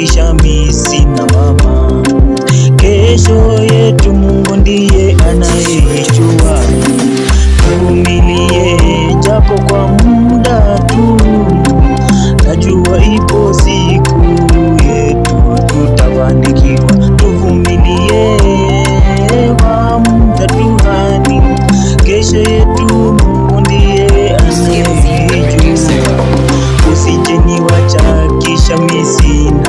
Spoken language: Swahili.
kisha mimi sina mama. Kesho yetu Mungu ndiye anayejua. Tuvumilie japo kwa muda tu, najua ipo siku yetu tutafanikiwa. Tuvumilie kwa muda tu hani, kesho yetu Mungu ndiye anayejua. Usije niwacha kisha mimi sina